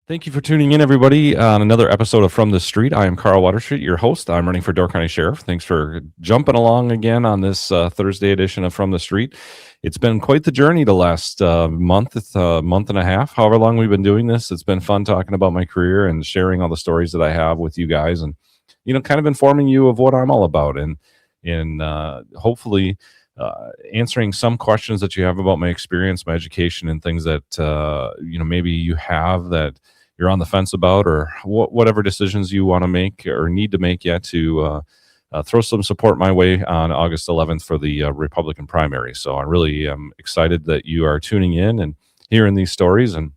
Thank you for tuning in, everybody, on another episode of From the Street. I am Carl Waterstreet, your host. I'm running for Door County Sheriff. Thanks for jumping along again on this Thursday edition of From the Street. It's been quite the journey the last month and a half, however long we've been doing this. It's been fun talking about my career and sharing all the stories that I have with you guys, and kind of informing you of what I'm all about, and hopefully answering some questions that you have about my experience, my education, and things that maybe you have that you're on the fence about, or whatever decisions you want to make or need to make yet to throw some support my way on August 11th for the Republican primary. So I really am excited that you are tuning in and hearing these stories. And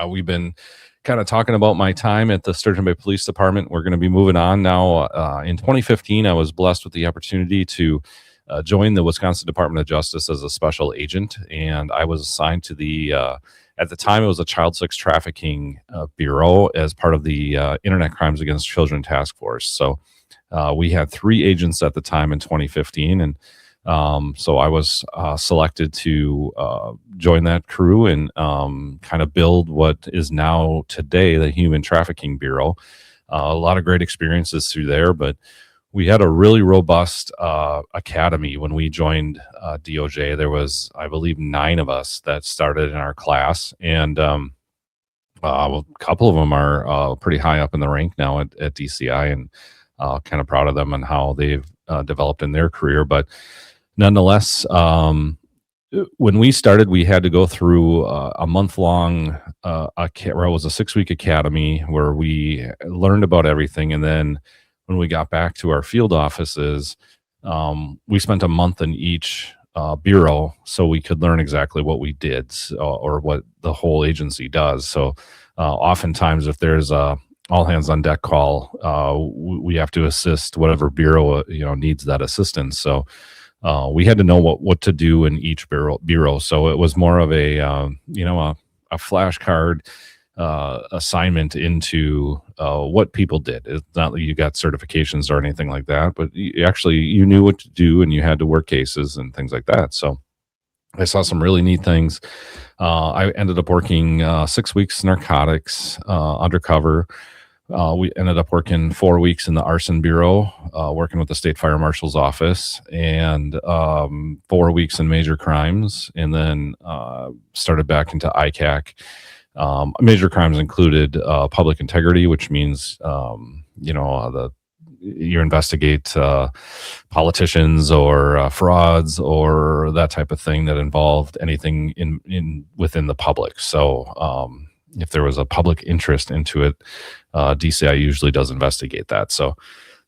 we've been kind of talking about my time at the Sturgeon Bay Police Department. We're going to be moving on now. In 2015, I was blessed with the opportunity to join the Wisconsin Department of Justice as a special agent, and I was assigned to the at the time, it was a child sex trafficking bureau as part of the Internet Crimes Against Children Task Force. So we had 3 agents at the time in 2015, and so I was selected to join that crew and kind of build what is now today the Human Trafficking Bureau. A lot of great experiences through there, but we had a really robust academy when we joined DOJ. There was, I believe, 9 of us that started in our class, and a couple of them are pretty high up in the rank now at DCI, and kind of proud of them and how they've developed in their career. But nonetheless, when we started, we had to go through a month-long, or it was a 6-week academy where we learned about everything, and then when we got back to our field offices, we spent a month in each bureau so we could learn exactly what we did, or what the whole agency does. So oftentimes if there's a all hands on deck call, we have to assist whatever bureau needs that assistance. So we had to know what to do in each bureau. So it was more of a flashcard assignment into what people did. It's not that you got certifications or anything like that, but you knew what to do, and you had to work cases and things like that. So I saw some really neat things. I ended up working 6 weeks narcotics undercover. We ended up working 4 weeks in the arson bureau, working with the state fire marshal's office, and 4 weeks in major crimes, and then started back into ICAC. Major crimes included public integrity, which means you investigate politicians or frauds or that type of thing that involved anything in within the public. So if there was a public interest into it, DCI usually does investigate that. So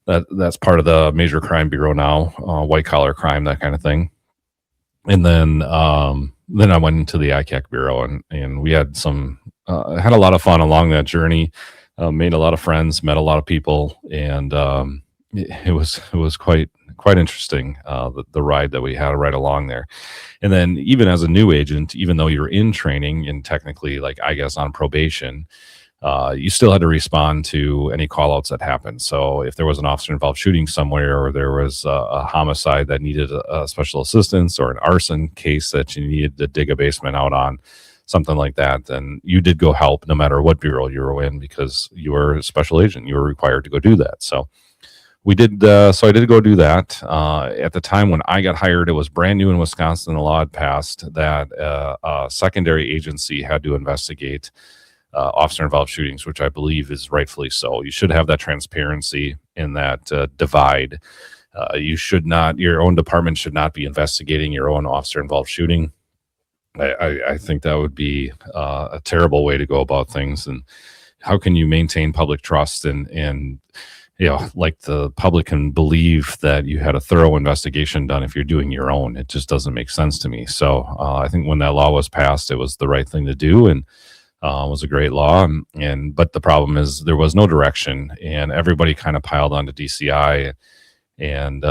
that's part of the major crime bureau now, white collar crime, that kind of thing. And then I went into the ICAC bureau, and we had had a lot of fun along that journey. Made a lot of friends, met a lot of people, and it was quite interesting, the ride that we had right along there. And then even as a new agent, even though you're in training and technically, like, I guess, on probation, you still had to respond to any call-outs that happened. So if there was an officer-involved shooting somewhere, or there was a homicide that needed a special assistance, or an arson case that you needed to dig a basement out on, something like that, then you did go help no matter what bureau you were in, because you were a special agent. You were required to go do that. So we did. So I did go do that. At the time when I got hired, it was brand new in Wisconsin. The law had passed that a secondary agency had to investigate officer-involved shootings, which I believe is rightfully so. You should have that transparency in that divide. Your own department should not be investigating your own officer-involved shooting. I think that would be a terrible way to go about things. And how can you maintain public trust and like the public can believe that you had a thorough investigation done if you're doing your own? It just doesn't make sense to me. So I think when that law was passed, it was the right thing to do, and it was a great law. But the problem is there was no direction, and everybody kind of piled onto DCI. And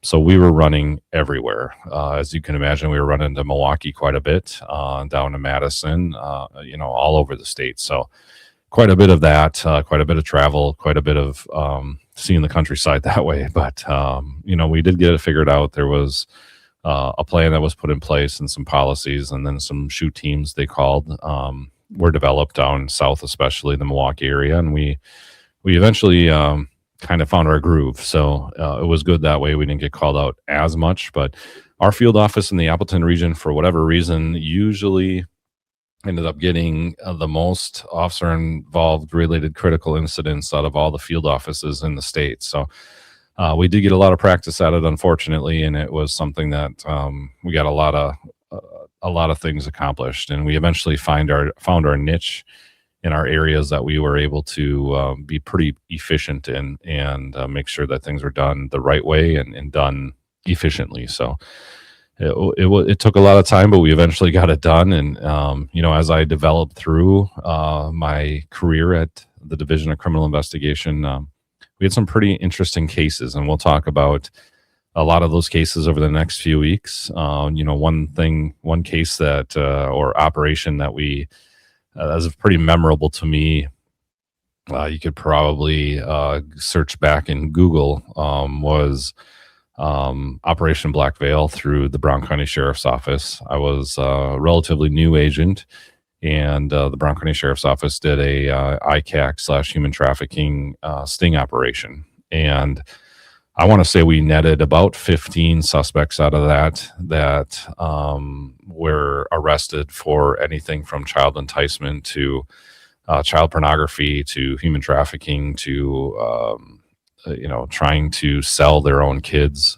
so we were running everywhere. As you can imagine, we were running to Milwaukee quite a bit, down to Madison, all over the state. So quite a bit of that, quite a bit of travel, quite a bit of seeing the countryside that way. But, we did get it figured out. There was a plan that was put in place, and some policies, and then some shoot teams they called were developed down south, especially the Milwaukee area, and we eventually kind of found our groove. So it was good that way. We didn't get called out as much, but our field office in the Appleton region, for whatever reason, usually ended up getting the most officer involved related critical incidents out of all the field offices in the state. So we did get a lot of practice at it, unfortunately, and it was something that we got a lot of things accomplished, and we eventually found our niche in our areas that we were able to be pretty efficient in, and make sure that things were done the right way and done efficiently. So it took a lot of time, but we eventually got it done. And as I developed through my career at the Division of Criminal Investigation, we had some pretty interesting cases, and we'll talk about a lot of those cases over the next few weeks. One case that or operation that is pretty memorable to me. You could probably search back in Google, was Operation Black Veil through the Brown County Sheriff's Office. I was a relatively new agent, and the Brown County Sheriff's Office did a ICAC / human trafficking sting operation. And I want to say we netted about 15 suspects out of that were arrested for anything from child enticement to child pornography to human trafficking to trying to sell their own kids.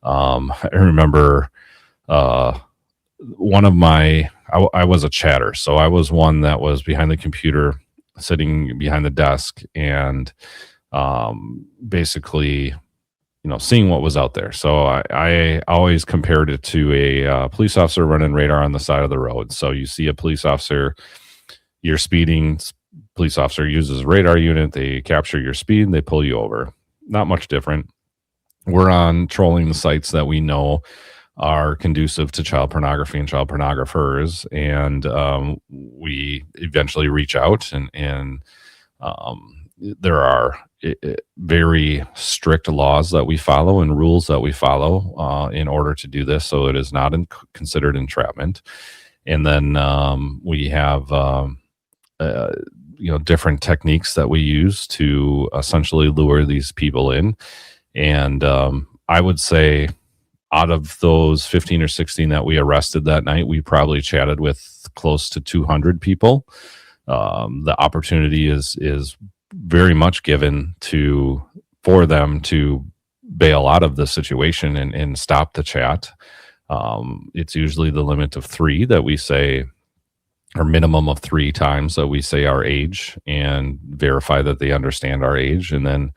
I remember one of I was a chatter, so I was one that was behind the computer, sitting behind the desk, and basically, seeing what was out there. So I always compared it to a police officer running radar on the side of the road. So you see a police officer, you're speeding, police officer uses a radar unit, they capture your speed, they pull you over. Not much different. We're on trolling the sites that we know are conducive to child pornography and child pornographers, and we eventually reach out, and there are very strict laws that we follow and rules that we follow in order to do this, so it is not considered entrapment. And then we have different techniques that we use to essentially lure these people in. And I would say out of those 15 or 16 that we arrested that night, we probably chatted with close to 200 people. The opportunity is very much given for them to bail out of the situation and stop the chat. It's usually the limit of 3 that we say, or minimum of 3 times that we say our age and verify that they understand our age, and then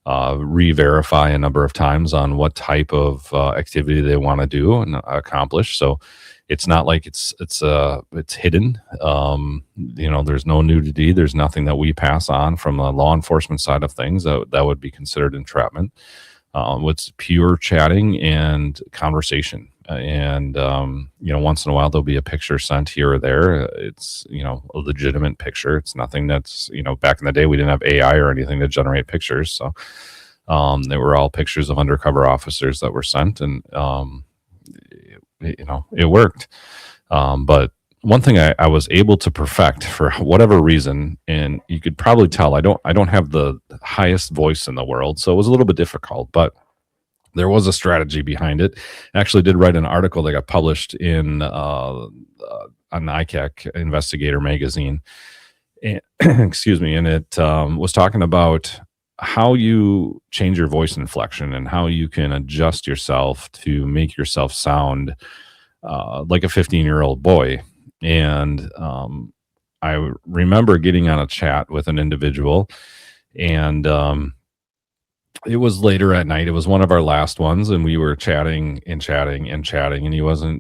re-verify a number of times on what type of activity they want to do and accomplish. So it's not like it's hidden. There's no nudity. There's nothing that we pass on from the law enforcement side of things that would be considered entrapment. It's pure chatting and conversation. And once in a while there'll be a picture sent here or there. It's a legitimate picture. It's nothing that's back in the day we didn't have AI or anything to generate pictures, so they were all pictures of undercover officers that were sent, and it worked. But one thing I was able to perfect for whatever reason, and you could probably tell I don't have the highest voice in the world, so it was a little bit difficult, but there was a strategy behind it. I actually did write an article that got published in an ICAC Investigator magazine. And, excuse me. And it was talking about how you change your voice inflection and how you can adjust yourself to make yourself sound like a 15-year-old boy. And I remember getting on a chat with an individual, and it was later at night. It was one of our last ones, and we were chatting, and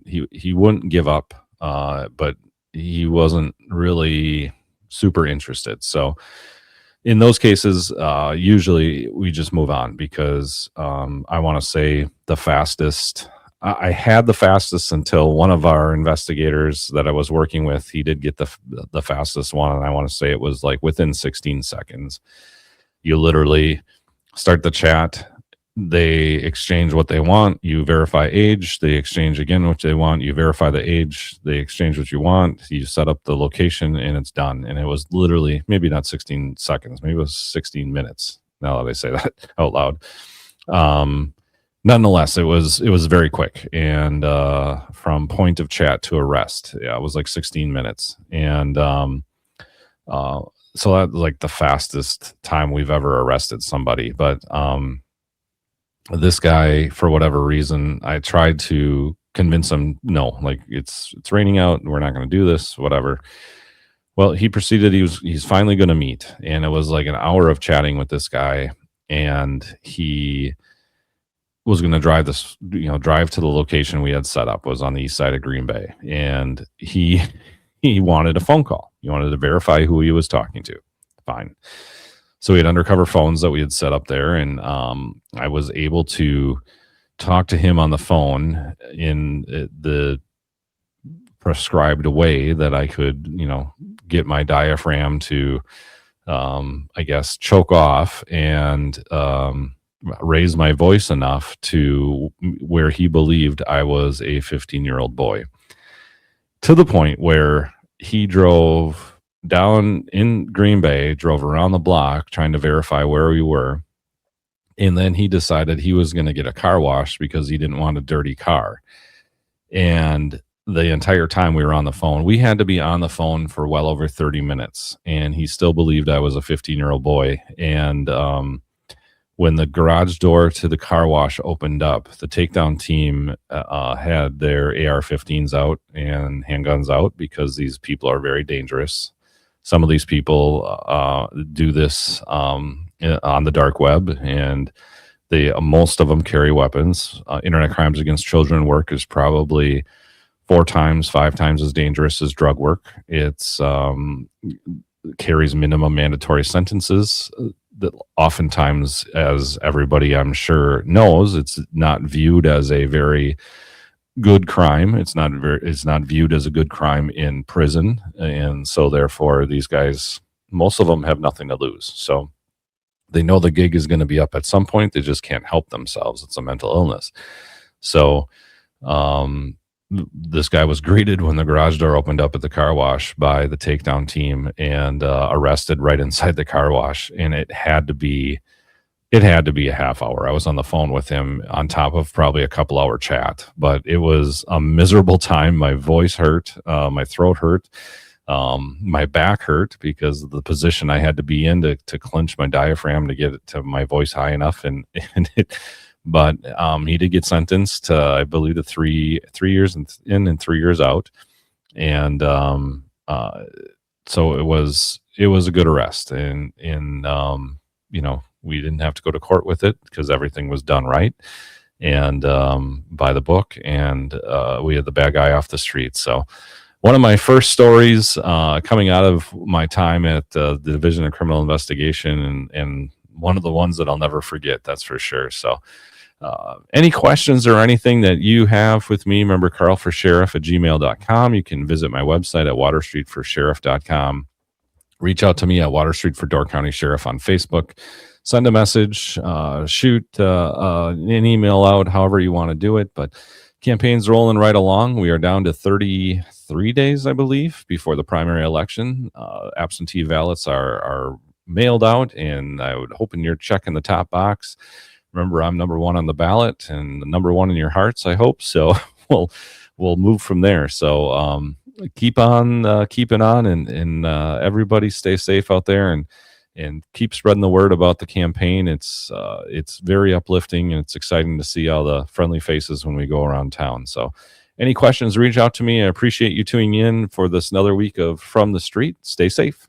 he wouldn't give up, but he wasn't really super interested. So in those cases, usually we just move on, because I want to say I had the fastest until one of our investigators that I was working with, he did get the fastest one, and I want to say it was like within 16 seconds. You literally start the chat, they exchange what they want, you verify age, they exchange again what they want, you verify the age, they exchange what you want, you set up the location, and it's done. And it was literally maybe not 16 seconds, maybe it was 16 minutes, now that I say that out loud. Nonetheless, it was very quick, and from point of chat to arrest, yeah, it was like 16 minutes. And uh, so that was like the fastest time we've ever arrested somebody. But this guy, for whatever reason, I tried to convince him, no, like it's raining out, we're not going to do this, whatever. Well, he proceeded. He's finally going to meet, and it was like an hour of chatting with this guy, and he was going to drive to the location we had set up, was on the east side of Green Bay, and he wanted a phone call. He wanted to verify who he was talking to. Fine. So we had undercover phones that we had set up there, and I was able to talk to him on the phone in the prescribed way that I could, get my diaphragm to, I guess, choke off and raise my voice enough to where he believed I was a 15-year-old boy, to the point where he drove down in Green Bay, drove around the block trying to verify where we were. And then he decided he was going to get a car wash because he didn't want a dirty car. And the entire time we were on the phone, we had to be on the phone for well over 30 minutes. And he still believed I was a 15-year-old boy. And when the garage door to the car wash opened up, the takedown team had their AR-15s out and handguns out, because these people are very dangerous. Some of these people do this on the dark web, and most of them carry weapons. Internet crimes against children work is probably 4 times, 5 times as dangerous as drug work. It's carries minimum mandatory sentences that oftentimes, as everybody I'm sure knows, it's not viewed as a very good crime. It's not viewed as a good crime in prison. And so therefore these guys, most of them have nothing to lose. So they know the gig is going to be up at some point. They just can't help themselves. It's a mental illness. So this guy was greeted when the garage door opened up at the car wash by the takedown team, and arrested right inside the car wash. And it had to be a half hour. I was on the phone with him on top of probably a couple hour chat, but it was a miserable time. My voice hurt, my throat hurt, my back hurt because of the position I had to be in to clench my diaphragm to get it to my voice high enough. But he did get sentenced to, I believe, to 3 years in and 3 years out. And so it was a good arrest. And we didn't have to go to court with it because everything was done right and by the book. And we had the bad guy off the street. So one of my first stories coming out of my time at the Division of Criminal Investigation, and one of the ones that I'll never forget, that's for sure. So any questions or anything that you have with me, remember carlforsheriff@gmail.com. You can visit my website at waterstreetforsheriff.com. Reach out to me at Water Street for Door County Sheriff on Facebook. Send a message, shoot an email out, however you want to do it. But campaign's rolling right along. We are down to 33 days, I believe, before the primary election. Absentee ballots are mailed out, and I would hope you're checking the top box. Remember, I'm number 1 on the ballot and number 1 in your hearts, I hope. So we'll move from there. So keep on keeping on, and everybody stay safe out there, and keep spreading the word about the campaign. It's very uplifting, and it's exciting to see all the friendly faces when we go around town. So any questions, reach out to me. I appreciate you tuning in for this another week of From the Street. Stay safe.